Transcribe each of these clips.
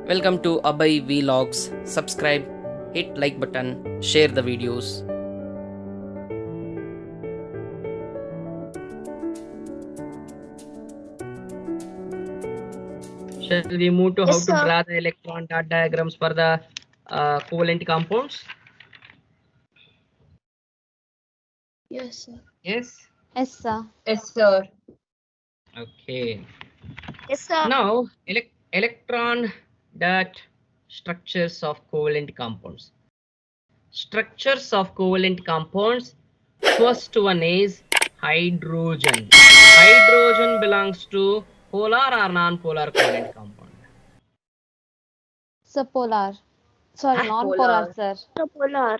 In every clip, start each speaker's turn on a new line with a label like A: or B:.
A: Welcome to Abhay Vlogs. Subscribe, hit like button, share the videos.
B: Shall we move to how
C: Yes,
B: to
C: sir.
B: draw the electron dot diagrams for the covalent compounds?
C: Yes, sir.
B: Yes.
D: Yes, sir.
C: Yes, sir.
B: Okay.
C: Yes, sir.
B: Now electron dot structures of covalent compounds. Structures of covalent compounds. First one is hydrogen. Hydrogen belongs to polar or non-polar covalent compound.
D: Sir, polar. Sorry,
B: Huh?
D: non-polar, sir.
C: Polar.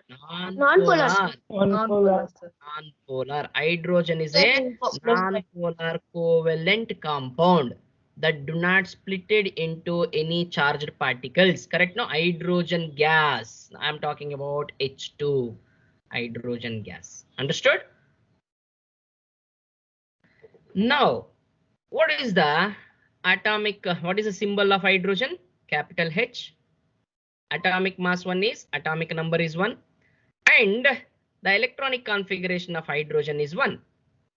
B: Non-polar.
C: Non-polar, sir.
B: Non-polar. Hydrogen is
C: Sir,
B: a non-polar covalent compound that do not split it into any charged particles. Correct? No, hydrogen gas. I'm talking about H2. Hydrogen gas. Understood? Now, what is the atomic, what is the symbol of hydrogen? Capital H. Atomic mass 1 is, atomic number is 1. And the electronic configuration of hydrogen is 1.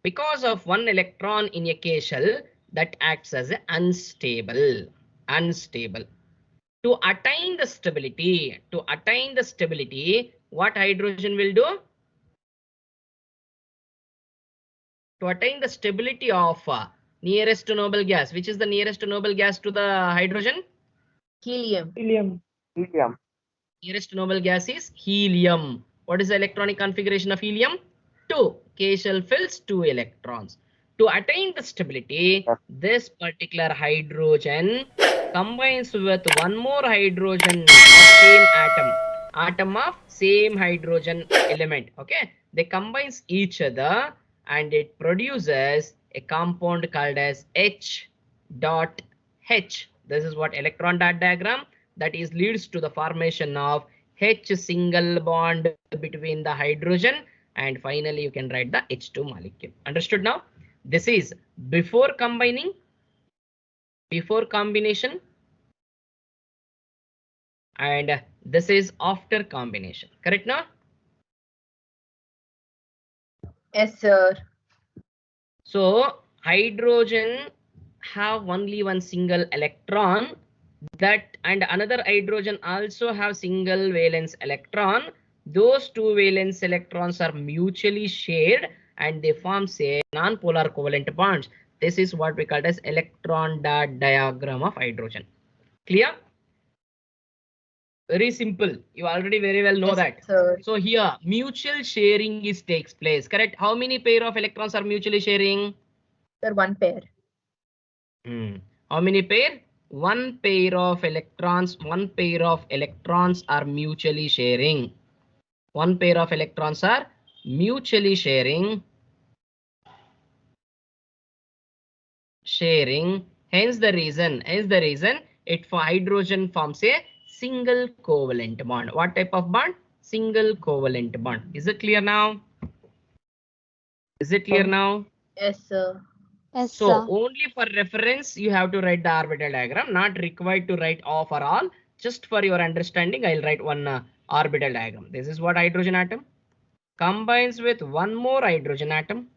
B: Because of one electron in a K shell that acts as unstable. To attain the stability, what hydrogen will do? To attain the stability of nearest to noble gas. Which is the nearest to noble gas to the hydrogen?
C: Helium.
B: Nearest noble gas is helium. What is the electronic configuration of helium? 2. K shell fills 2 electrons. To attain the stability, this particular hydrogen combines with one more hydrogen of same atom of same hydrogen element. Okay, they combines each other and it produces a compound called as H dot H. This is what electron dot diagram, that is leads to the formation of H single bond between the hydrogen, and finally you can write the H2 molecule. Understood now? This is before combination, and this is after combination. Correct now?
C: Yes, sir.
B: So hydrogen have only one single electron, that and another hydrogen also have single valence electron. Those two valence electrons are mutually shared and they form say non-polar covalent bonds. This is what we call as electron dot diagram of hydrogen. Clear? Very simple. You already very well know
C: Yes,
B: that.
C: sir.
B: So here mutual sharing is takes place. Correct? How many pair of electrons are mutually sharing?
C: Sir, one pair.
B: How many pair? One pair of electrons are mutually sharing. One pair of electrons are mutually sharing. Hence the reason it for hydrogen forms a single covalent bond. What type of bond? Single covalent bond. Is it clear now?
C: Yes, sir.
D: Yes,
B: So
D: sir.
B: only for reference you have to write the orbital diagram, not required to write all for all. Just for your understanding, I'll write one orbital diagram. This is what hydrogen atom combines with one more hydrogen atom.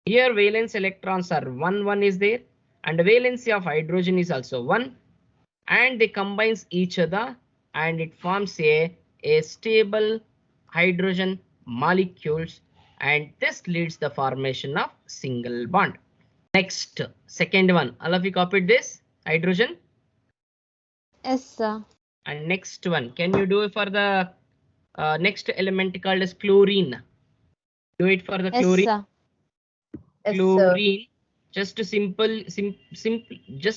B: Here valence electrons are 1 is there, and the valency of hydrogen is also 1, and they combines each other and it forms a stable hydrogen molecules, and this leads the formation of single bond. Next, second one, all of you copied this hydrogen.
D: Yes, sir.
B: And next one, can you do it for the next element called as chlorine? Do it for the
D: Yes,
B: chlorine.
D: sir.
C: Yes,
B: Chlorine, just just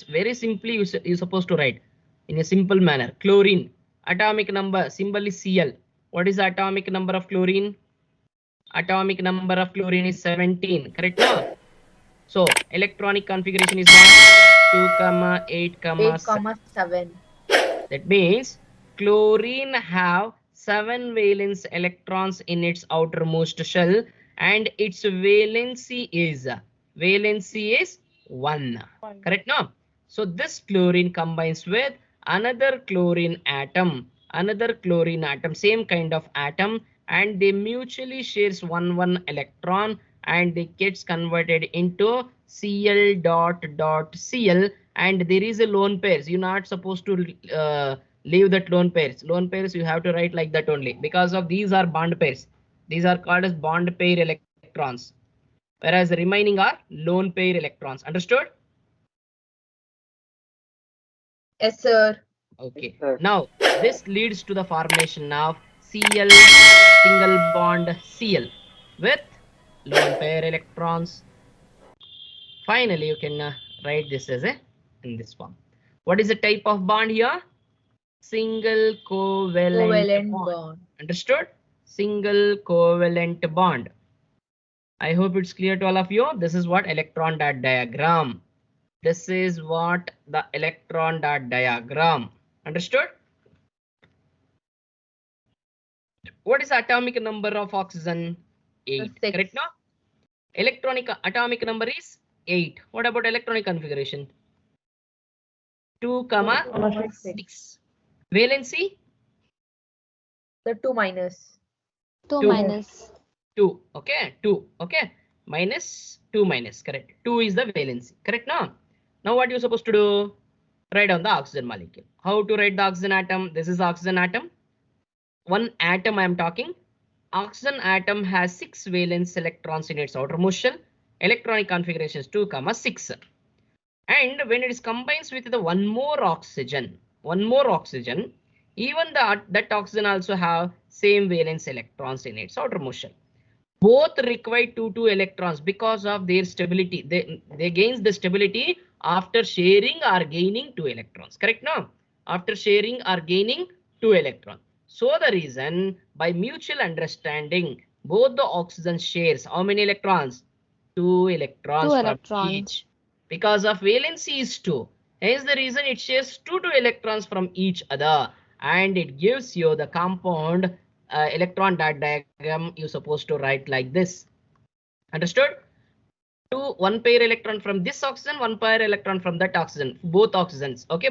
B: very simply you're supposed to write in a simple manner. Chlorine, atomic number symbol is Cl. What is the atomic number of chlorine? Atomic number of chlorine is 17. Correct now? So electronic configuration is what? 2, 8,
C: 7.
B: That means chlorine have 7 valence electrons in its outermost shell, and its valency is 1. Correct now? So this chlorine combines with another chlorine atom, same kind of atom, and they mutually shares one electron, and it gets converted into Cl dot dot Cl, and there is a lone pairs. You're not supposed to leave that lone pairs. Lone pairs you have to write like that only, because of these are bond pairs. These are called as bond pair electrons, whereas the remaining are lone pair electrons. Understood?
C: Yes, sir.
B: Okay.
E: Sir.
B: Now this leads to the formation of Cl single bond Cl with lone pair electrons. Finally, you can write this as a in this form. What is the type of bond here? Single covalent bond. Understood? Single covalent bond. I hope it's clear to all of you. This is what electron dot diagram. This is what the electron dot diagram. Understood? What is the atomic number of oxygen? 8.
C: 6.
B: Correct now? Electronic atomic number is 8. What about electronic configuration? 2, 6. Valency?
C: The 2 minus.
D: 2
B: Two.
D: minus.
B: 2. Okay, 2. Okay, minus 2 minus. Correct. 2 is the valency. Correct now? Now what you're supposed to do? Write down the oxygen molecule. How to write the oxygen atom? This is the oxygen atom. One atom I am talking. Oxygen atom has 6 valence electrons in its outermost shell. Electronic configuration is 2, 6. And when it is combines with the one more oxygen, even that oxygen also have same valence electrons in its outermost shell. Both require 2 electrons because of their stability. They gains the stability after sharing or gaining 2 electrons. Correct now? After sharing or gaining 2 electrons. So the reason, by mutual understanding, both the oxygen shares how many electrons? 2 electrons
D: 2
B: from
D: electrons.
B: each. Because of valency is 2. Hence the reason it shares 2 electrons from each other, and it gives you the compound electron dot diagram. You're supposed to write like this. Understood? 1 pair electron from this oxygen, 1 pair electron from that oxygen, both oxygens. Okay,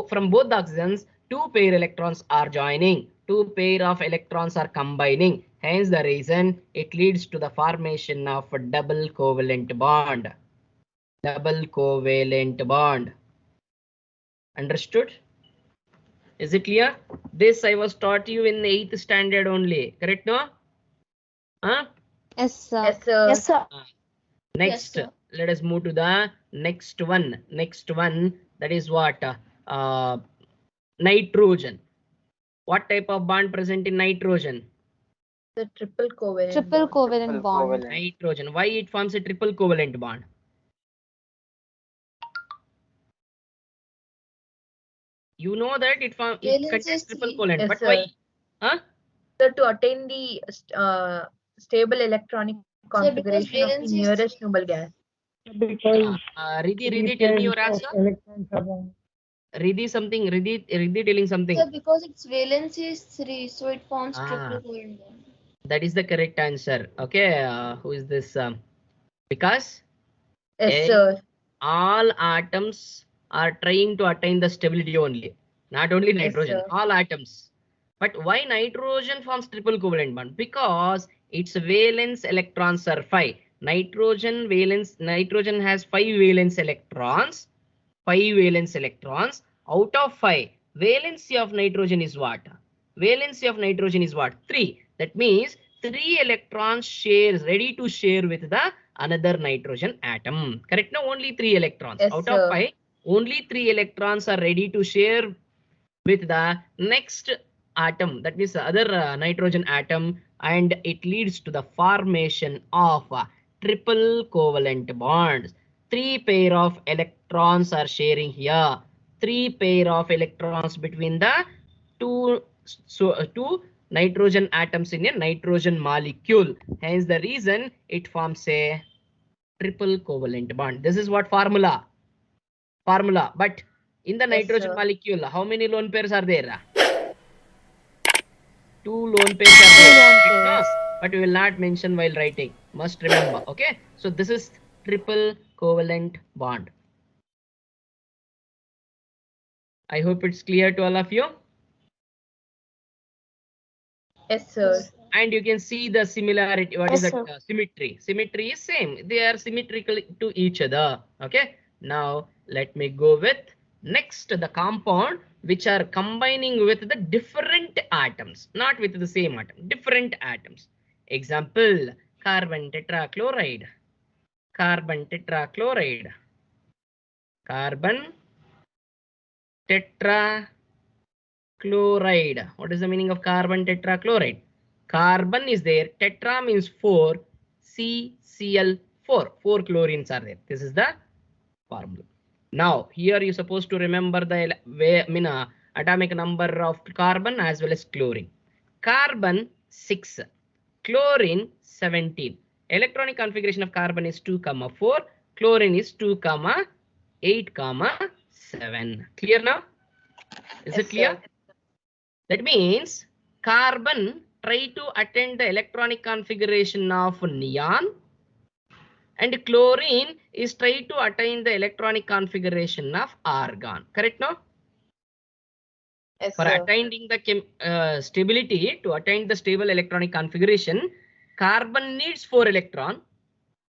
B: from both the oxygens, 2 pair electrons are joining, 2 pair of electrons are combining. Hence the reason it leads to the formation of a double covalent bond. Double covalent bond. Understood? Is it clear? This I was taught you in 8th standard only. Correct no? Huh?
D: Yes, sir.
C: Yes, sir.
D: Yes, sir.
B: Next,
D: Yes, sir.
B: let us move to the next one. That is what? Nitrogen. What type of bond present in nitrogen?
C: The triple covalent.
D: Triple
C: bond.
D: covalent bond.
B: Nitrogen. Why it forms a triple covalent bond? You know that it
D: Valence
B: contains
D: is
B: triple
D: 3.
B: covalent,
C: Yes,
B: but
C: sir.
B: why? Huh?
C: So to attain the stable electronic configuration of the
D: valence is
C: nearest noble gas.
B: Riddhi, tell me your answer. Riddhi telling something.
D: Sir, because its valence is 3, so it forms
B: Ah.
D: triple covalent bond.
B: That is the correct answer. Okay, who is this? Because
C: Yes, sir.
B: all atoms are trying to attain the stability only, not only
C: Yes,
B: nitrogen,
C: sir.
B: all atoms. But why nitrogen forms triple covalent bond? Because its valence electrons are 5. Nitrogen has 5 valence electrons. 5 valence electrons. Out of 5, valency of nitrogen is what? Valency of nitrogen is what? 3. That means 3 electrons ready to share with the another nitrogen atom. Correct? No, only 3 electrons.
C: Yes,
B: Out
C: sir.
B: of 5, only 3 electrons are ready to share with the next atom, that means the other nitrogen atom, and it leads to the formation of triple covalent bonds. 3 pair of electrons are sharing here. 3 pair of electrons between the two nitrogen atoms in a nitrogen molecule. Hence the reason it forms a triple covalent bond. This is what formula. But in the
C: Yes,
B: nitrogen
C: sir.
B: molecule, how many lone pairs are there? 2 lone pairs are there.
D: lone
B: Correct, no?
D: pairs.
B: But we will not mention while writing. Must remember. Okay. So this is triple covalent bond. I hope it's clear to all of you.
C: Yes, sir.
B: And you can see the similarity. What is
D: Yes,
B: that?
D: sir.
B: Symmetry. Symmetry is same. They are symmetrical to each other. Okay. Now let me go with next the compound which are combining with the different atoms, not with the same atom, different atoms. Example, carbon tetrachloride, carbon tetrachloride, carbon tetrachloride. What is the meaning of carbon tetrachloride? Carbon is there, tetra means 4, CCl4, 4 chlorines are there. This is the formula. Now here you're supposed to remember the atomic number of carbon as well as chlorine. Carbon 6, chlorine 17. Electronic configuration of carbon is 2, 4, chlorine is 2, 8, 7. Clear now? Is
C: Yes,
B: it clear?
C: sir.
B: That means carbon try to attain the electronic configuration of neon, and chlorine is try to attain the electronic configuration of argon. Correct now?
C: Yes,
B: For
C: sir.
B: attaining the stability, to attain the stable electronic configuration, carbon needs 4 electron,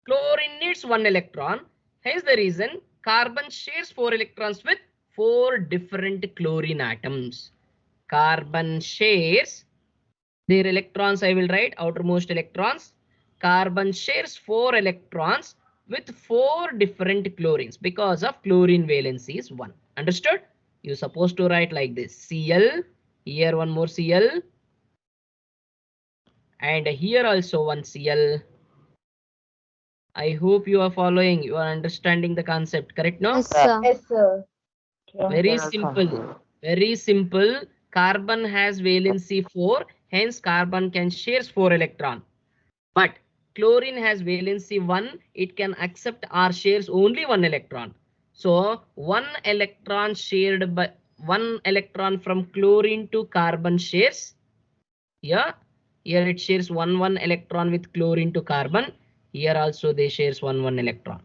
B: chlorine needs 1 electron. Hence the reason carbon shares 4 electrons with 4 different chlorine atoms. Carbon shares their electrons, I will write outermost electrons. Carbon shares 4 electrons with 4 different chlorines because of chlorine valency is 1. Understood? You're supposed to write like this: Cl, here one more Cl, and here also one Cl. I hope you are following, you are understanding the concept, correct? No?
D: Yes, sir.
C: Yes, sir.
B: Very simple. Very simple. Carbon has valency 4, hence carbon can share 4 electron. But chlorine has valency 1, it can accept or shares only 1 electron. So 1 electron shared by 1 electron from chlorine to carbon shares. Here it shares 1 electron with chlorine to carbon. Here also they shares 1 electron.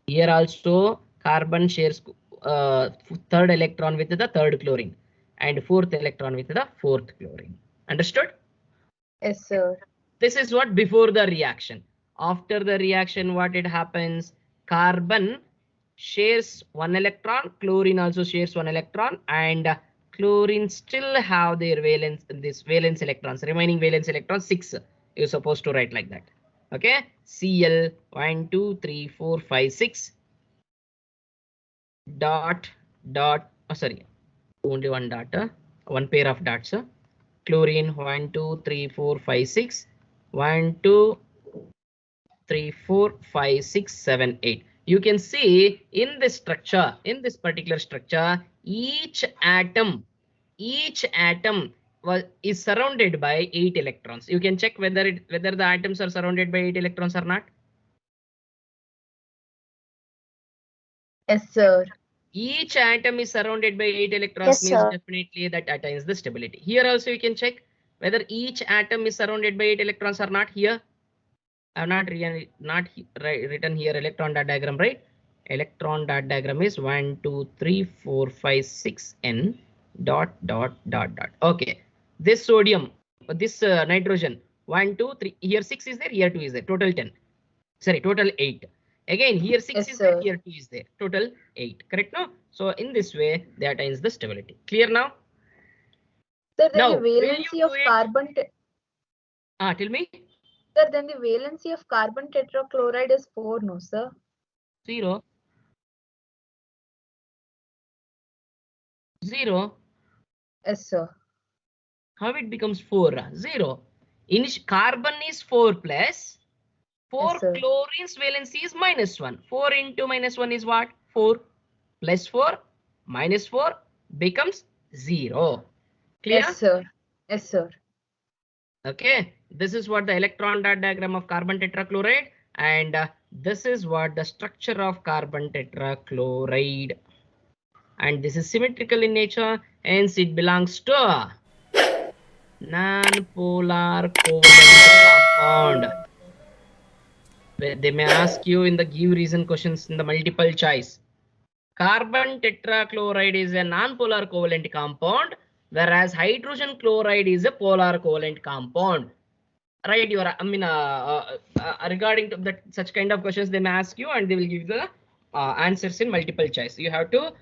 B: Here also carbon shares third electron with the third chlorine and fourth electron with the fourth chlorine. Understood?
C: Yes, sir.
B: This is what before the reaction. After the reaction, what it happens? Carbon shares 1 electron, chlorine also shares 1 electron, and chlorine still have their valence, this valence electrons, remaining valence electrons 6. You're supposed to write like that. Okay, Cl 1, 2, 3, 4, 5, 6 dot dot. Oh, sorry, only one dot, one pair of dots. Chlorine 1, 2, 3, 4, 5, 6. 1, 2, 3, 4, 5, 6, 7, 8. You can see in this structure, in this particular structure, each atom is surrounded by 8 electrons. You can check whether the atoms are surrounded by 8 electrons or not.
C: Yes, sir.
B: Each atom is surrounded by 8 electrons,
D: Yes,
B: means
D: sir.
B: definitely that attains the stability. Here also you can check whether each atom is surrounded by 8 electrons or not. Here I have not written here electron dot diagram, right? Electron dot diagram is 1, 2, 3, 4, 5, 6 n dot dot dot dot. Okay, this sodium, this nitrogen, 1, 2, 3. Here 6 is there, here 2 is there. Total 10. Sorry, total 8. Again, here 6
C: Yes,
B: is there,
C: sir.
B: here 2 is there. Total 8. Correct now? So in this way, that attains the stability. Clear now?
C: Sir, then
B: Now,
C: the
B: will you
C: valency
B: do
C: of
B: it?
C: carbon.
B: Tell me.
C: Sir, then the valency of carbon tetrachloride is 4, no, sir?
B: 0. 0.
C: Yes, sir.
B: How it becomes 4? 0. Carbon is 4 plus 4.
C: Yes, sir.
B: Chlorine's valency is -1. 4 into -1 is what? 4. Plus 4 minus 4 becomes 0. Clear?
C: Yes, sir. Yes, sir.
B: Okay. This is what the electron dot diagram of carbon tetrachloride, and this is what the structure of carbon tetrachloride. And this is symmetrical in nature, hence it belongs to non-polar covalent compound. They may ask you in the give reason questions in the multiple choice. Carbon tetrachloride is a non-polar covalent compound, whereas hydrogen chloride is a polar covalent compound. Right, regarding to that, such kind of questions they may ask you, and they will give the answers in multiple choice. You have to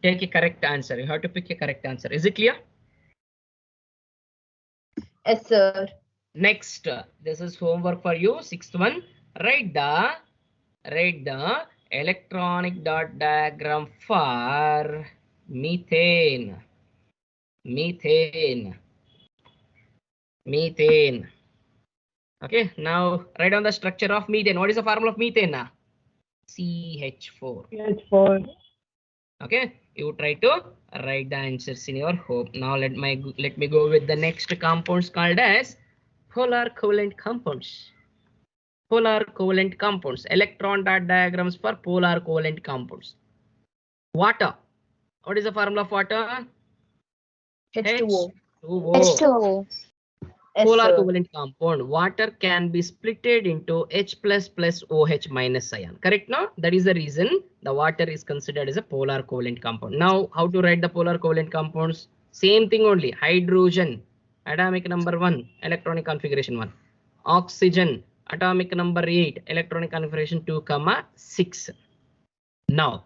B: take a correct answer. You have to pick a correct answer. Is it clear?
C: Yes, sir.
B: Next, this is homework for you. Sixth one. Write the electronic dot diagram for methane. Okay, now write down the structure of methane. What is the formula of methane? CH4.
E: CH4.
B: Okay, you try to write the answers in your home. Now let me go with the next compounds called as polar covalent compounds. Polar covalent compounds. Electron dot diagrams for polar covalent compounds. Water. What is the formula of water?
C: H2O.
D: H2O.
C: Yes,
B: Polar
C: sir.
B: covalent compound. Water can be splitted into H plus OH minus ion. Correct now? That is the reason the water is considered as a polar covalent compound. Now, how to write the polar covalent compounds? Same thing only. Hydrogen, atomic number 1, electronic configuration 1. Oxygen, atomic number 8, electronic configuration 2, 6. Now,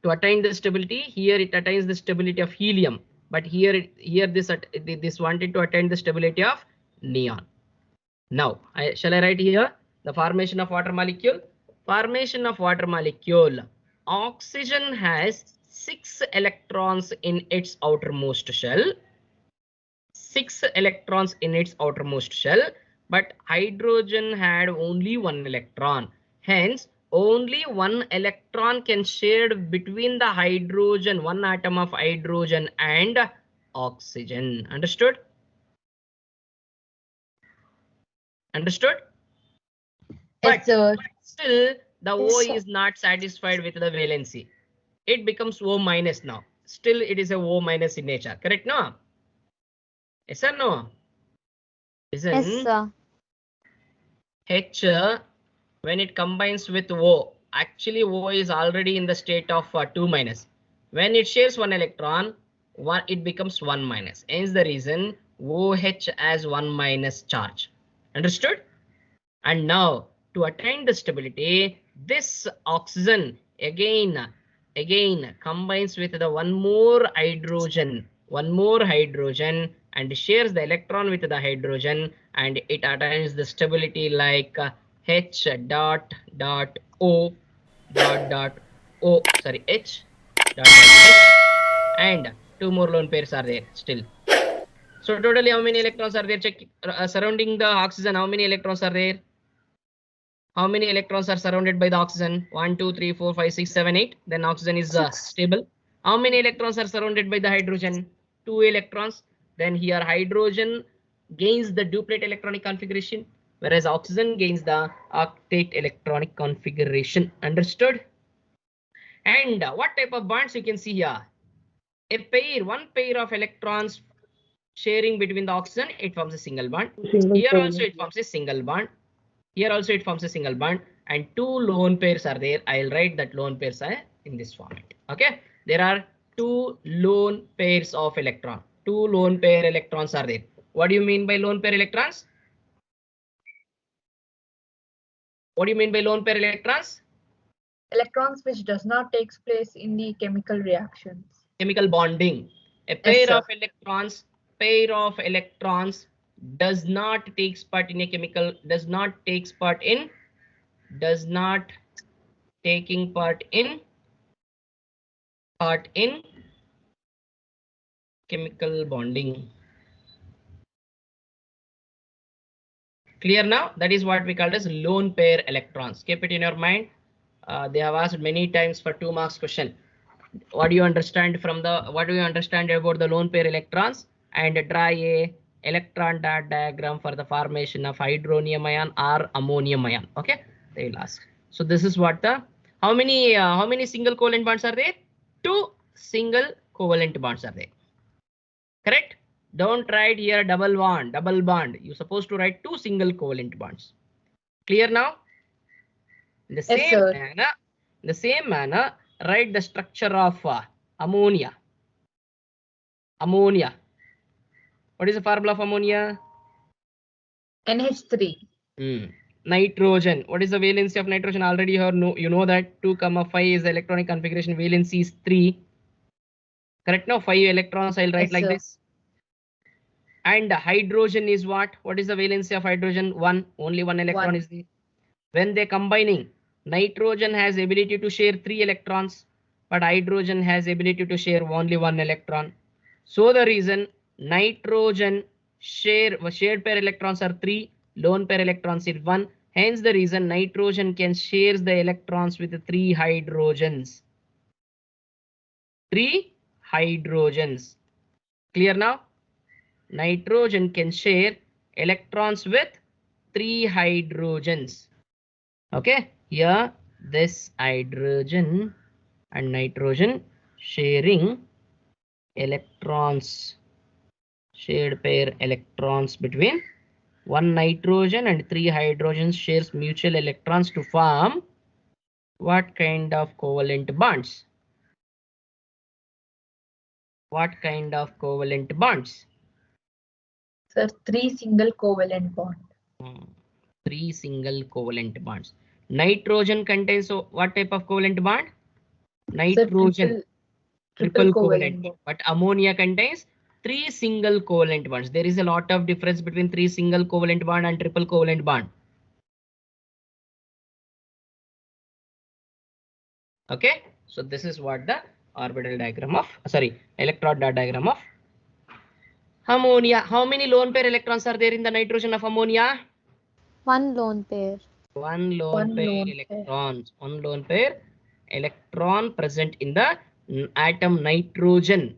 B: to attain the stability, here it attains the stability of helium, but here this wanted to attain the stability of neon. Now, shall I write here the formation of water molecule? Formation of water molecule. Oxygen has 6 electrons in its outermost shell. 6 electrons in its outermost shell, but hydrogen had only 1 electron. Hence, only 1 electron can share between the hydrogen, 1 atom of hydrogen and oxygen. Understood? Understood?
C: Yes, sir.
B: Still, the O
D: Yes, sir.
B: is not satisfied with the valency. It becomes O minus now. Still, it is a O minus in nature. Correct, no? Yes or no? Listen,
D: Yes, sir.
B: H, when it combines with O, actually O is already in the state of 2 minus. When it shares 1 electron, it becomes 1 minus. Hence the reason OH has 1 minus charge. Understood? And now, to attain the stability, this oxygen again combines with the one more hydrogen and shares the electron with the hydrogen, and it attains the stability like H dot O dot O, sorry, H dot H, and 2 more lone pairs are there still. So totally how many electrons are there? Check surrounding the oxygen. How many electrons are there? How many electrons are surrounded by the oxygen? 1, 2, 3, 4, 5, 6, 7, 8. Then oxygen is stable. How many electrons are surrounded by the hydrogen? 2 electrons. Then here hydrogen gains the duplet electronic configuration, whereas oxygen gains the octet electronic configuration. Understood? And what type of bonds you can see here? One pair of electrons sharing between the oxygen, it forms a single bond. Here also it forms a single bond. Here also it forms a single bond, and 2 lone pairs are there. I'll write that lone pairs are in this format. Okay, there are 2 lone pairs of electron. 2 lone pair electrons are there. What do you mean by lone pair electrons? What do you mean by lone pair electrons?
C: Electrons which does not takes place in the chemical reactions.
B: Chemical bonding. A pair of electrons does not takes part in a chemical, does not taking part in chemical bonding. Clear now? That is what we call as lone pair electrons. Keep it in your mind. They have asked many times for 2 marks question. What do you understand about the lone pair electrons? And draw a electron dot diagram for the formation of hydronium ion or ammonium ion. Okay, they will ask. So this is what the how many single covalent bonds are there? 2 single covalent bonds are there. Correct? Don't write here double bond. You're supposed to write 2 single covalent bonds. Clear now? In the same manner, write the structure of ammonia. Ammonia. What is the formula of ammonia?
C: NH3.
B: Nitrogen. What is the valency of nitrogen? Already you know that 2, 5 is the electronic configuration. Valency is 3. Correct now? 5 electrons. I'll write
C: Yes,
B: like
C: sir.
B: this. And hydrogen is what? What is the valency of hydrogen? 1. Only 1 electron
C: 1.
B: is there. When they combining, nitrogen has ability to share 3 electrons, but hydrogen has ability to share only 1 electron. So the reason nitrogen shared pair electrons are 3, lone pair electrons is 1. Hence the reason nitrogen can share the electrons with the 3 hydrogens. 3 hydrogens. Clear now? Nitrogen can share electrons with 3 hydrogens. Okay, here this hydrogen and nitrogen sharing electrons, shared pair electrons between 1 nitrogen and 3 hydrogens shares mutual electrons to form what kind of covalent bonds? What kind of covalent bonds?
C: Sir, 3 single covalent bond.
B: 3 single covalent bonds. Nitrogen contains what type of covalent bond? Nitrogen. Triple covalent bond. But ammonia contains 3 single covalent bonds. There is a lot of difference between 3 single covalent bond and triple covalent bond. Okay, so this is what the orbital diagram of, electron diagram of ammonia. How many lone pair electrons are there in the nitrogen of ammonia?
D: 1 lone pair.
B: One lone pair electrons. One lone pair electron present in the atom nitrogen.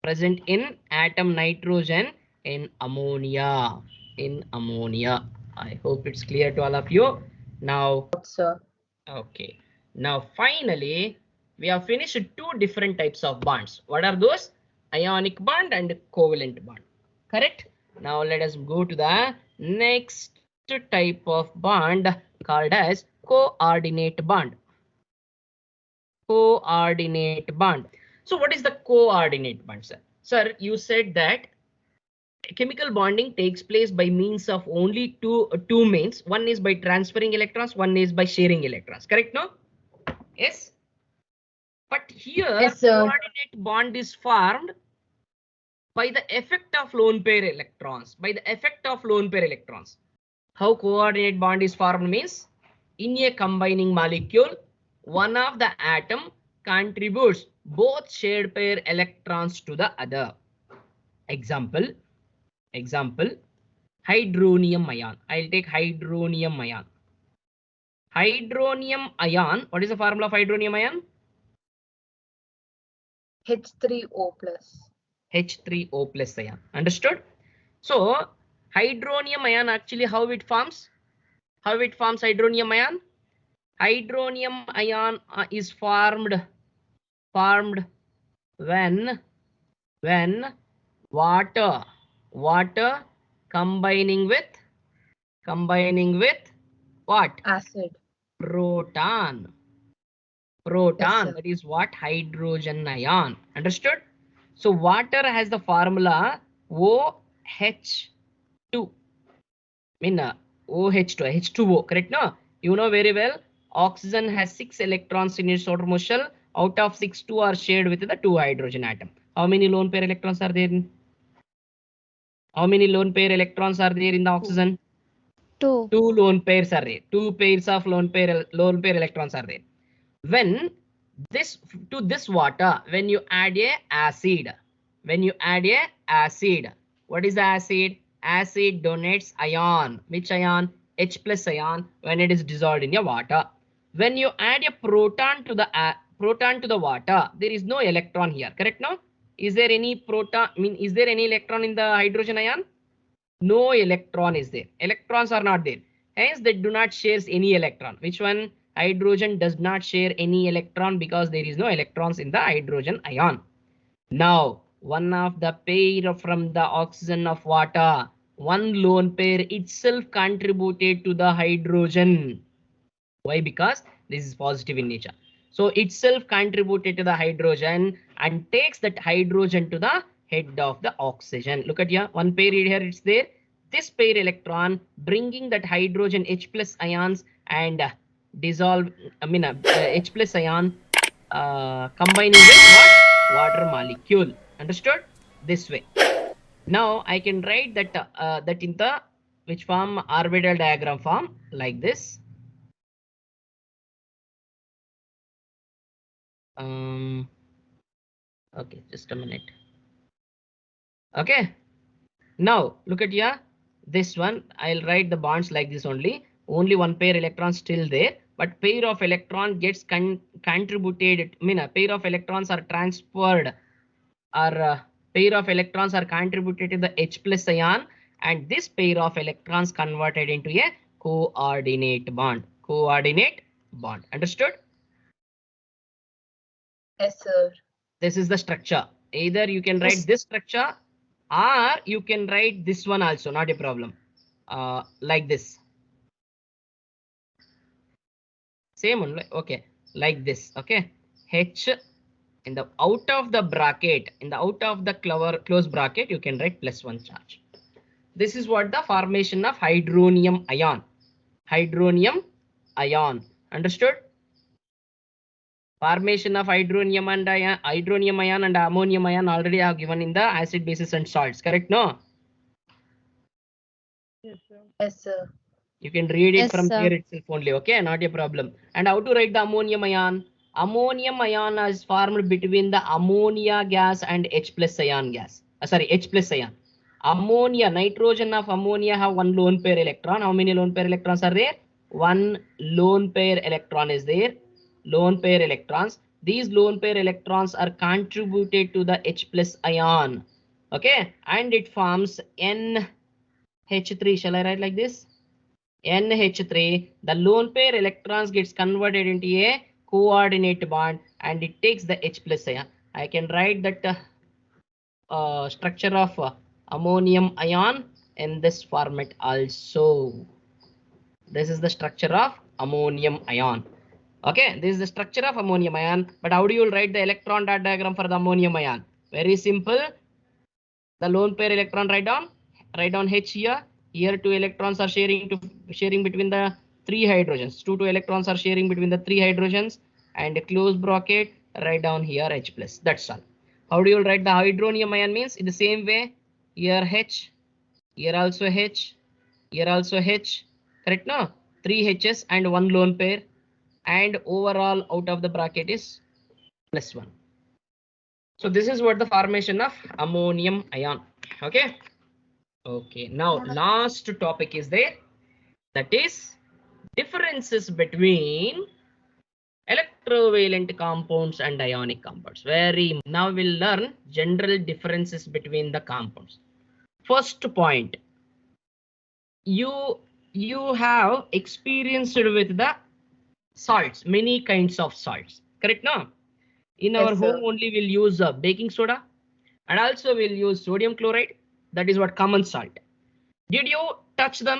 B: Present in atom nitrogen in ammonia. In ammonia. I hope it's clear to all of you. Now,
C: Sir.
B: okay. Now finally, we have finished 2 different types of bonds. What are those? Ionic bond and covalent bond. Correct? Now let us go to the next type of bond called as coordinate bond. Coordinate bond. So what is the coordinate bond, sir? Sir, you said that chemical bonding takes place by means of only two means. One is by transferring electrons, one is by sharing electrons. Correct, no? Yes. But here,
C: yes, sir.
B: coordinate bond is formed by the effect of lone pair electrons. By the effect of lone pair electrons. How coordinate bond is formed means, in a combining molecule, one of the atom contributes both shared pair electrons to the other. Example, hydronium ion. I'll take hydronium ion. Hydronium ion, what is the formula of hydronium ion?
C: H3O plus.
B: H3O plus ion. Understood? So hydronium ion, actually how it forms? How it forms hydronium ion? Hydronium ion is formed when water combining with what?
C: Acid.
B: Proton.
C: Yes,
B: That is what? Hydrogen ion. Understood? So water has the formula OH2. OH2, H2O, correct? No? You know very well, oxygen has 6 electrons in its outer shell. Out of 6, 2 are shared with the 2 hydrogen atom. How many lone pair electrons are there in? How many lone pair electrons are there in the oxygen?
D: 2.
B: 2 lone pairs are there. 2 pairs of lone pair electrons are there. When this water, when you add a acid, what is the acid? Acid donates ion. Which ion? H plus ion when it is dissolved in your water. When you add a proton to the water, there is no electron here. Correct now? Is there any proton? Is there any electron in the hydrogen ion? No electron is there. Electrons are not there. Hence, they do not share any electron. Which one? Hydrogen does not share any electron because there is no electrons in the hydrogen ion. Now, one of the pair from the oxygen of water, one lone pair itself contributed to the hydrogen. Why? Because this is positive in nature. So itself contributed to the hydrogen and takes that hydrogen to the head of the oxygen. Look at here, one pair here it's there. This pair electron bringing that hydrogen H plus ions and dissolve, H plus ion combining with what? Water molecule. Understood? This way. Now I can write that that in the which form? Orbital diagram form, like this. Okay, just a minute. Okay, now look at here, this one I'll write the bonds like this only. Only one pair electron still there, but pair of electron gets contributed, a pair of electrons are transferred, or pair of electrons are contributed to the H plus ion, and this pair of electrons converted into a coordinate bond. Coordinate bond. Understood?
C: Yes, sir.
B: This is the structure. Either you can write this structure or you can write this one also, not a problem. Like this. Same one, okay, like this. Okay, H in the out of the bracket, in the out of the close bracket, you can write +1 charge. This is what the formation of hydronium ion. Hydronium ion. Understood? Formation of hydronium ion and ammonium ion already I have given in the acid, bases and salts. Correct? No?
C: Yes, sir.
B: You can read it
D: Yes,
B: from
D: sir.
B: here itself only. Okay, not a problem. And how to write the ammonium ion? Ammonium ion is formed between the ammonia gas and H plus ion gas. H plus ion. Ammonia, nitrogen of ammonia have one lone pair electron. How many lone pair electrons are there? One lone pair electron is there. Lone pair electrons. These lone pair electrons are contributed to the H plus ion. Okay, and it forms NH3. Shall I write like this? NH3, the lone pair electrons gets converted into a coordinate bond and it takes the H plus ion. I can write that structure of ammonium ion in this format also. This is the structure of ammonium ion. Okay, this is the structure of ammonium ion. But how do you write the electron dot diagram for the ammonium ion? Very simple. The lone pair electron write down H here. Here 2 electrons are sharing between the 3 hydrogens. 2 electrons are sharing between the 3 hydrogens, and a close bracket, write down here H plus. That's all. How do you write the hydronium ion? Means in the same way, here H, here also H, here also H. Correct? No? 3 H's and 1 lone pair, and overall out of the bracket is +1. So this is what the formation of ammonium ion. Okay. Okay, now last topic is there, that is differences between electrovalent compounds and ionic compounds. Now we'll learn general differences between the compounds. First point, you have experienced with the salts, many kinds of salts. Correct? No? In our
C: Yes,
B: home
C: sir.
B: only we'll use baking soda, and also we'll use sodium chloride. That is what common salt. Did you touch them?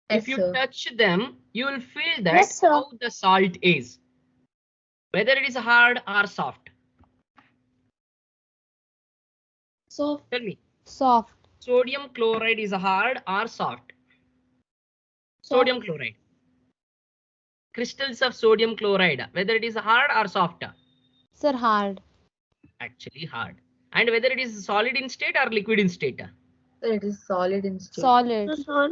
C: Yes,
B: If you
C: sir.
B: touch them, you will feel that
D: Yes, sir.
B: how the salt is, whether it is hard or soft.
D: So
B: Tell me,
D: soft.
B: sodium chloride is hard or soft? Sodium chloride. Crystals of sodium chloride, whether it is hard or soft?
D: Sir, hard.
B: Actually hard. And whether it is solid in state or liquid in state?
C: So it is solid in state.
D: Solid.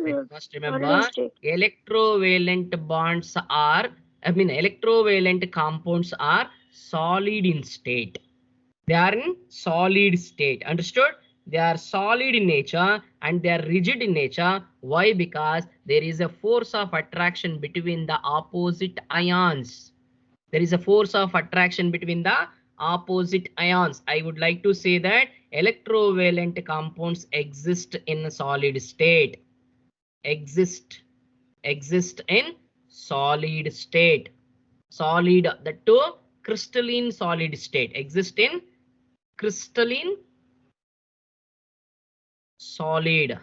B: You must remember, electrovalent bonds are, electrovalent compounds are solid in state. They are in solid state. Understood? They are solid in nature and they are rigid in nature. Why? Because there is a force of attraction between the opposite ions. There is a force of attraction between the opposite ions. I would like to say that electrovalent compounds exist in a solid state. Exist in solid state. Solid, the two crystalline solid state. Exist in crystalline solid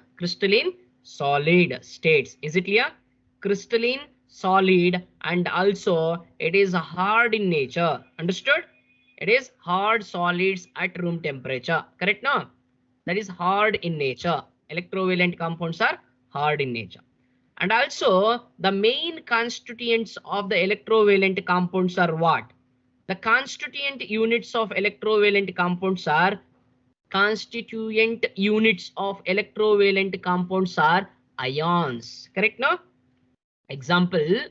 B: states. Is it clear? Crystalline solid, and also it is hard in nature. Understood? It is hard solids at room temperature. Correct now? That is hard in nature. Electrovalent compounds are hard in nature. And also the main constituents of the electrovalent compounds are what? The constituent units of electrovalent compounds are ions. Correct now? Example,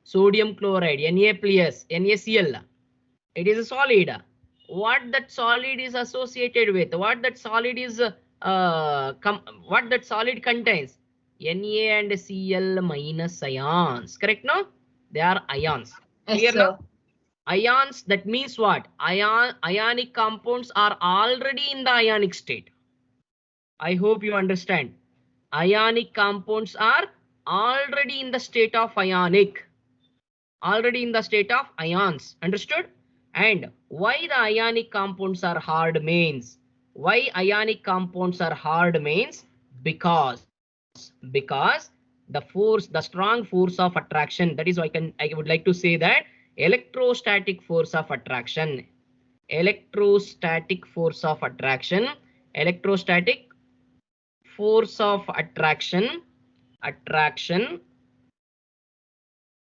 B: sodium chloride, Na plus, NaCl. It is a solid. What that solid is associated with? What that solid is? What that solid contains? Na and Cl minus ions. Correct? No? They are ions. Clear
C: Yes,
B: now?
C: sir.
B: Ions. That means what? Ionic compounds are already in the ionic state. I hope you understand. Ionic compounds are already in the state of ionic. Already in the state of ions. Understood? And why the ionic compounds are hard means? Why ionic compounds are hard means? Because the strong force of attraction. That is why I would like to say that electrostatic force of attraction. Electrostatic force of attraction. Electrostatic force of attraction. Attraction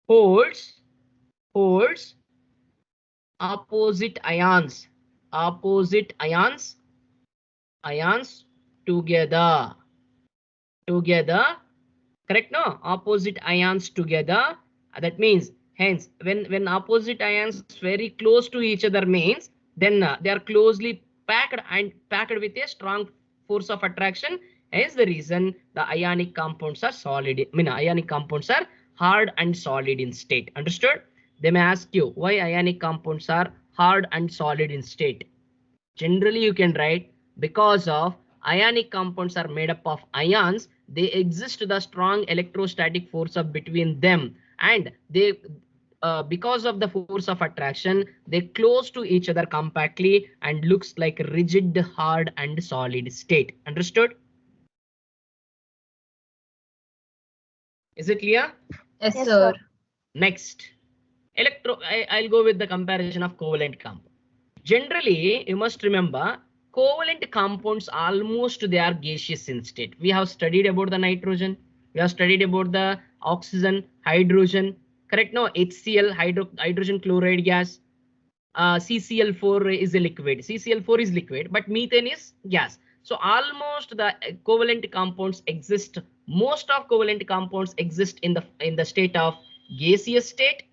B: holds opposite ions together. Correct? No, opposite ions together. That means, hence, when opposite ions very close to each other means, then they are closely packed with a strong force of attraction. Hence the reason the ionic compounds are solid. Ionic compounds are hard and solid in state. Understood? They may ask you why ionic compounds are hard and solid in state. Generally, you can write because of ionic compounds are made up of ions. They exist the strong electrostatic force of between them, and they because of the force of attraction, they close to each other compactly and looks like rigid, hard, and solid state. Understood? Is it clear?
C: Yes,
D: Yes,
C: sir.
D: sir.
B: Next, I'll go with the comparison of covalent compound. Generally, you must remember covalent compounds almost they are gaseous in state. We have studied about the nitrogen. We have studied about the oxygen, hydrogen. Correct? No, HCl, hydrogen chloride gas. CCl4 is a liquid. CCl4 is liquid, but methane is gas. So almost the covalent compounds exist. Most of covalent compounds exist in the state of gaseous state,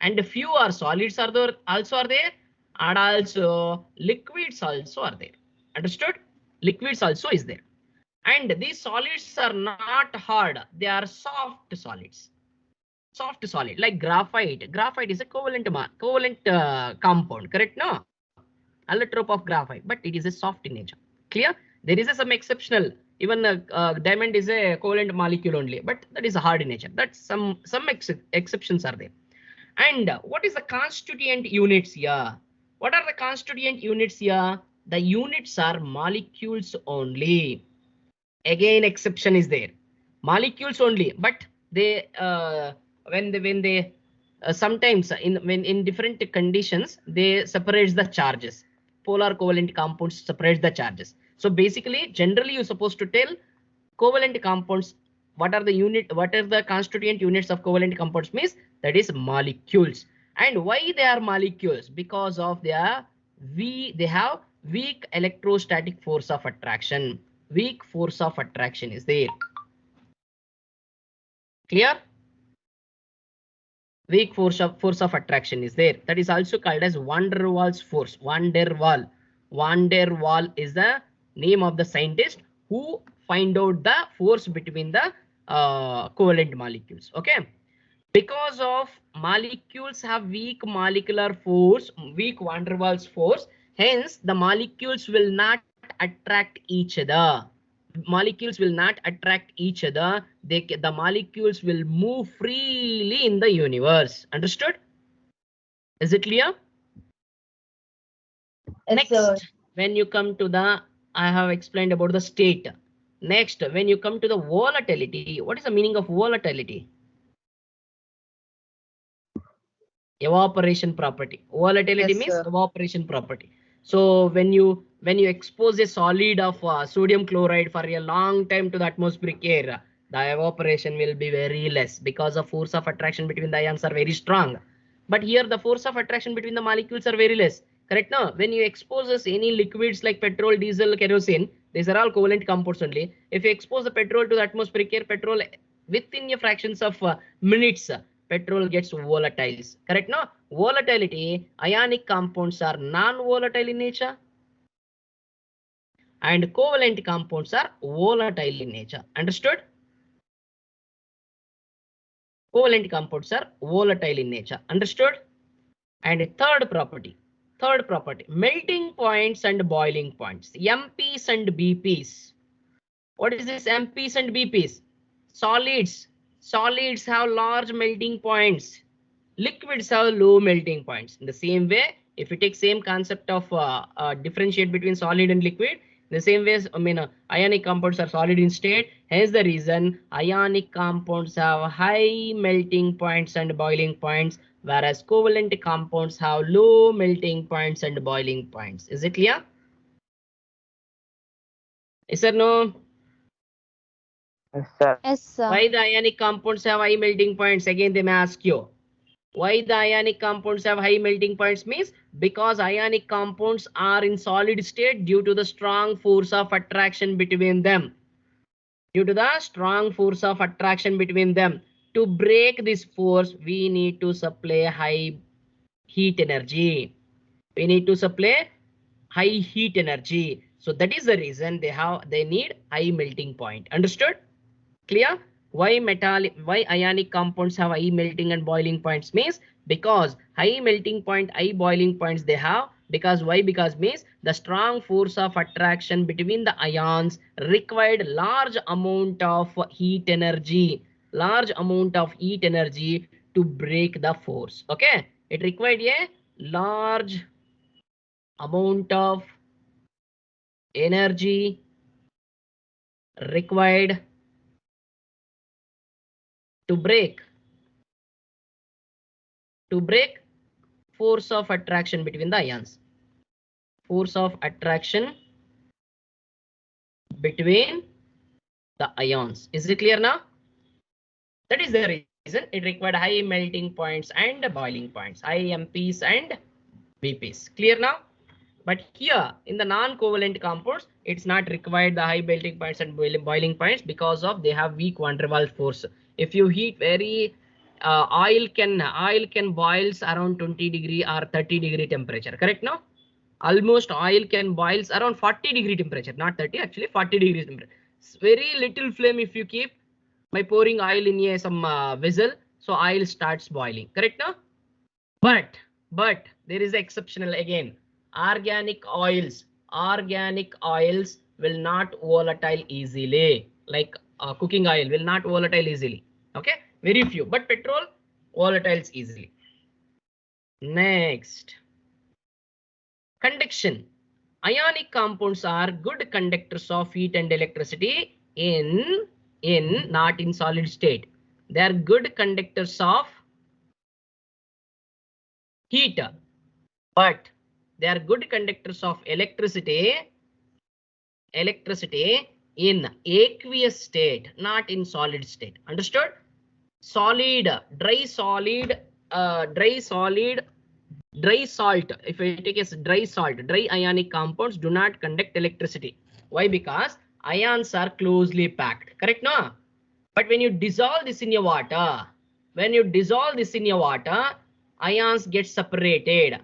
B: and few are solids are there also are there, and also liquids also are there. Understood? Liquids also is there, and these solids are not hard. They are soft solids. Soft solid like graphite. Graphite is a covalent compound. Correct? No, allotrope of graphite, but it is a soft in nature. Clear? There is some exceptional. Even diamond is a covalent molecule only, but that is a hard in nature. That some exceptions are there. And what is the constituent units here? What are the constituent units here? The units are molecules only. Again, exception is there. Molecules only, but they when they sometimes in different conditions they separates the charges. Polar covalent compounds separates the charges. So basically, generally you're supposed to tell covalent compounds. What are the constituent units of covalent compounds means? That is molecules. And why they are molecules? Because of they have weak electrostatic force of attraction. Weak force of attraction is there. Clear? Weak force of attraction is there. That is also called as van der Waals force. Van der Waal. Van der Waal is the name of the scientist who find out the force between the covalent molecules. Okay. Because of molecules have weak molecular force, weak van der Waals force, hence the molecules will not attract each other. Molecules will not attract each other. The molecules will move freely in the universe. Understood? Is it clear?
C: Yes,
B: Next,
C: sir.
B: when you come to the, I have explained about the state. Next, when you come to the volatility, what is the meaning of volatility? Evaporation property. Volatility
C: Yes,
B: means
C: sir.
B: evaporation property. So when you expose a solid of sodium chloride for a long time to the atmospheric air, the evaporation will be very less because the force of attraction between the ions are very strong. But here the force of attraction between the molecules are very less. Correct? No? When you expose any liquids like petrol, diesel, kerosene, these are all covalent compounds only. If you expose the petrol to the atmospheric air, petrol within a fractions of minutes, petrol gets volatiles. Correct? No? Volatility, ionic compounds are non-volatile in nature and covalent compounds are volatile in nature. Understood? Covalent compounds are volatile in nature. Understood? And third property, melting points and boiling points, MPs and BPs. What is this MPs and BPs? Solids have large melting points. Liquids have low melting points. In the same way, if you take same concept of differentiate between solid and liquid, the same way, ionic compounds are solid in state. Hence the reason ionic compounds have high melting points and boiling points, whereas covalent compounds have low melting points and boiling points. Is it clear? Yes or no?
E: Yes, sir.
D: Yes, sir.
B: Why the ionic compounds have high melting points? Again, they may ask you. Why the ionic compounds have high melting points means because ionic compounds are in solid state due to the strong force of attraction between them. Due to the strong force of attraction between them. To break this force, we need to supply high heat energy. We need to supply high heat energy. So that is the reason they need high melting point. Understood? Clear? Why ionic compounds have high melting and boiling points means because high melting point, high boiling points they have. Because why? Because means the strong force of attraction between the ions required large amount of heat energy. Large amount of heat energy to break the force. Okay? It required a large amount of energy required to break force of attraction between the ions. Force of attraction between the ions. Is it clear now? That is the reason it required high melting points and boiling points, high MPs and BPs. Clear now? But here in the non-covalent compounds, it's not required the high melting points and boiling points because of they have weak van der Waals force. If you heat very oil can boils around 20 degree or 30 degree temperature. Correct now? Almost oil can boils around 40 degree temperature, not 30, actually 40 degrees temperature. Very little flame if you keep by pouring oil in some vessel, so oil starts boiling. Correct now? But there is exceptional again. Organic oils will not volatile easily, like cooking oil will not volatile easily. Okay, very few, but petrol volatiles easily. Next, conduction. Ionic compounds are good conductors of heat and electricity in not in solid state. They are good conductors of heat, but they are good conductors of electricity in aqueous state, not in solid state. Understood? Solid, dry salt. If I take as dry salt, dry ionic compounds do not conduct electricity. Why? Because ions are closely packed. Correct? No? But when you dissolve this in your water, ions get separated.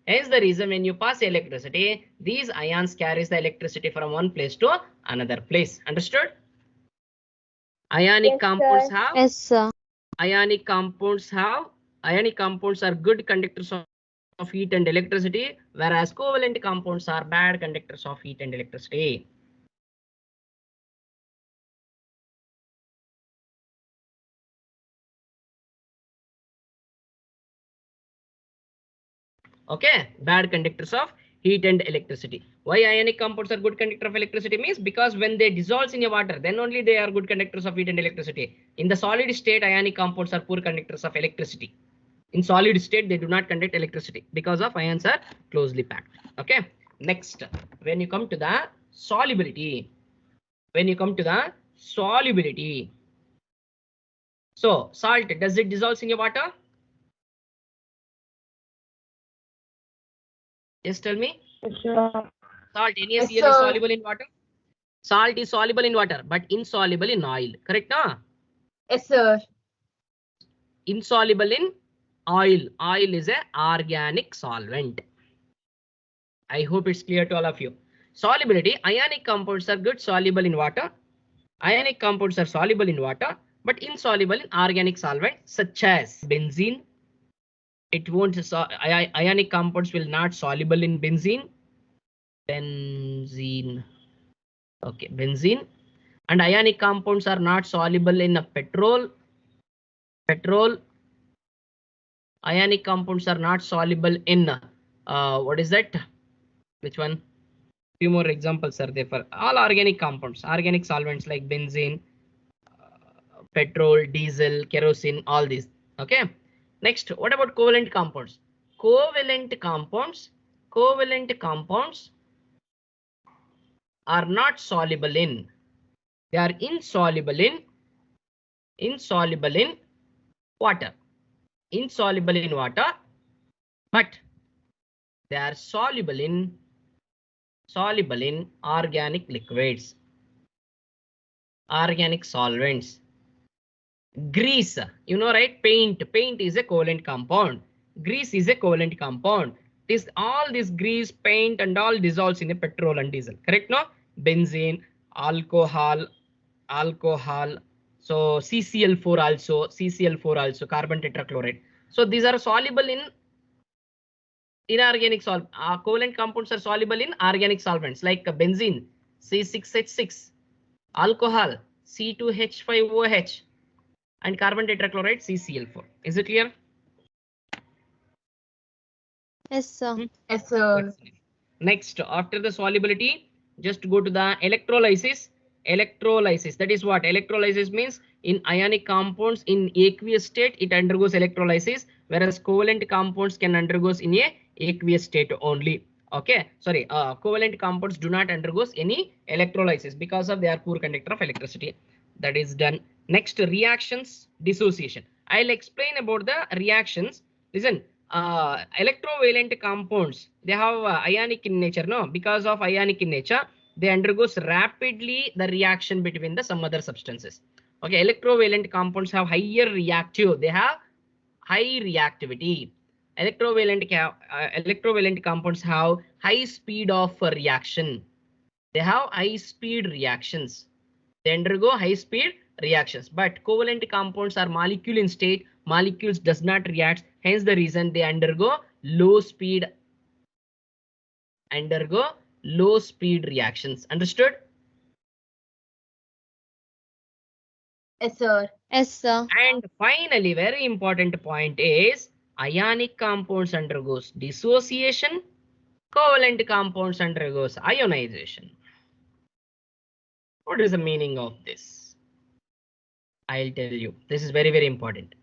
B: Hence the reason when you pass electricity, these ions carries the electricity from one place to another place. Understood? Ionic compounds have.
D: Yes, sir.
B: Ionic compounds are good conductors of heat and electricity, whereas covalent compounds are bad conductors of heat and electricity. Okay, bad conductors of heat and electricity. Why ionic compounds are good conductor of electricity means because when they dissolve in your water, then only they are good conductors of heat and electricity. In the solid state, ionic compounds are poor conductors of electricity. In solid state, they do not conduct electricity because of ions are closely packed. Okay. Next, when you come to the solubility, so salt, does it dissolve in your water? Just tell me.
E: Sir.
B: Salt,
C: Yes,
B: NaCl is
C: sir.
B: soluble in water. Salt is soluble in water, but insoluble in oil. Correct, no?
C: Yes, sir.
B: Insoluble in oil. Oil is a organic solvent. I hope it's clear to all of you. Solubility, ionic compounds are good soluble in water. Ionic compounds are soluble in water, but insoluble in organic solvents such as benzene. It won't, ionic compounds will not soluble in benzene. Okay, benzene. And ionic compounds are not soluble in petrol. Ionic compounds are not soluble in what is that? Which one? Few more examples are there for all organic compounds, organic solvents like benzene, petrol, diesel, kerosene, all these. Okay. Next, what about covalent compounds? Covalent compounds are not soluble in. They are insoluble in water. Insoluble in water, but they are soluble in organic liquids, organic solvents. Grease, you know, right? Paint is a covalent compound. Grease is a covalent compound. All this grease, paint and all dissolves in a petrol and diesel. Correct, no? Benzene, alcohol. So CCl4 also, carbon tetrachloride. So these are soluble in inorganic covalent compounds are soluble in organic solvents like benzene, C6H6, alcohol, C2H5OH, and carbon tetrachloride, CCl4. Is it clear?
D: Yes, sir.
C: Yes, sir.
B: Next, after the solubility, just go to the electrolysis. That is what? Electrolysis means in ionic compounds in aqueous state, it undergoes electrolysis, whereas covalent compounds can undergoes in a aqueous state only. Okay, sorry, covalent compounds do not undergoes any electrolysis because of they are poor conductor of electricity. That is done. Next, reactions, dissociation. I'll explain about the reactions. Listen, electrovalent compounds, they have ionic in nature, no? Because of ionic in nature, they undergoes rapidly the reaction between the some other substances. Okay, electrovalent compounds have higher reactive, they have high reactivity. Electrovalent compounds have high speed of reaction. They have high speed reactions. They undergo high speed reactions, but covalent compounds are molecule in state. Molecules does not react, hence the reason they undergo low speed reactions. Understood?
C: Yes, sir.
D: Yes, sir.
B: And finally, very important point is ionic compounds undergoes dissociation, covalent compounds undergoes ionization. What is the meaning of this? I'll tell you. This is very, very important.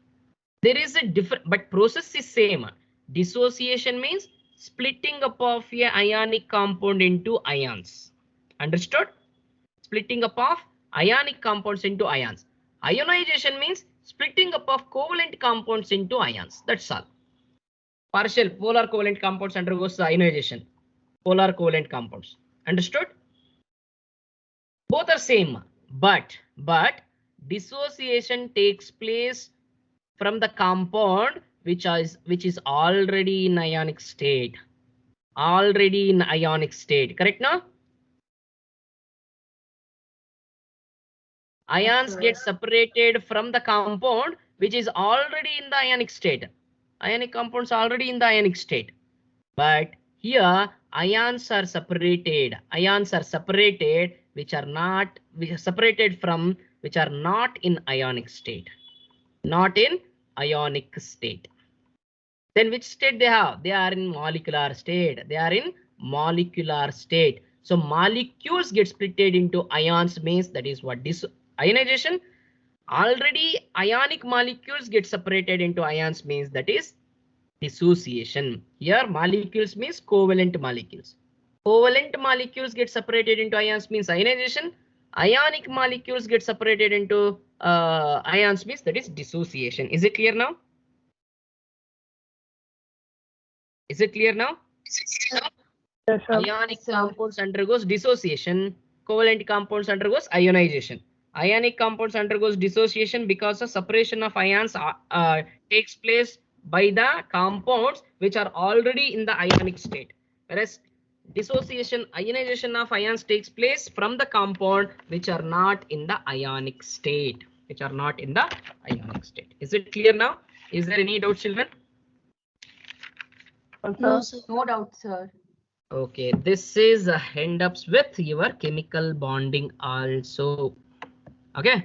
B: There is a different, but process is same. Dissociation means splitting up of a ionic compound into ions. Understood? Splitting up of ionic compounds into ions. Ionization means splitting up of covalent compounds into ions. That's all. Partial polar covalent compounds undergoes ionization. Polar covalent compounds. Understood? Both are same, but dissociation takes place from the compound which is already in ionic state. Correct, no? Ions get separated from the compound which is already in the ionic state. Ionic compounds are already in the ionic state, but here ions are separated which are not in ionic state. Not in ionic state. Then which state they have? They are in molecular state. So molecules get splitted into ions means that is what ionization. Already ionic molecules get separated into ions means that is dissociation. Here molecules means covalent molecules. Covalent molecules get separated into ions means ionization. Ionic molecules get separated into ions means that is dissociation. Is it clear now? Is it clear now? Ionic compounds undergoes dissociation. Covalent compounds undergoes ionization. Ionic compounds undergoes dissociation because the separation of ions takes place by the compounds which are already in the ionic state. Whereas dissociation, ionization of ions takes place from the compound which are not in the ionic state. Which are not in the ionic state. Is it clear now? Is there any doubt, children?
D: No, sir.
C: No doubt, sir.
B: Okay, this is end ups with your chemical bonding also. Okay,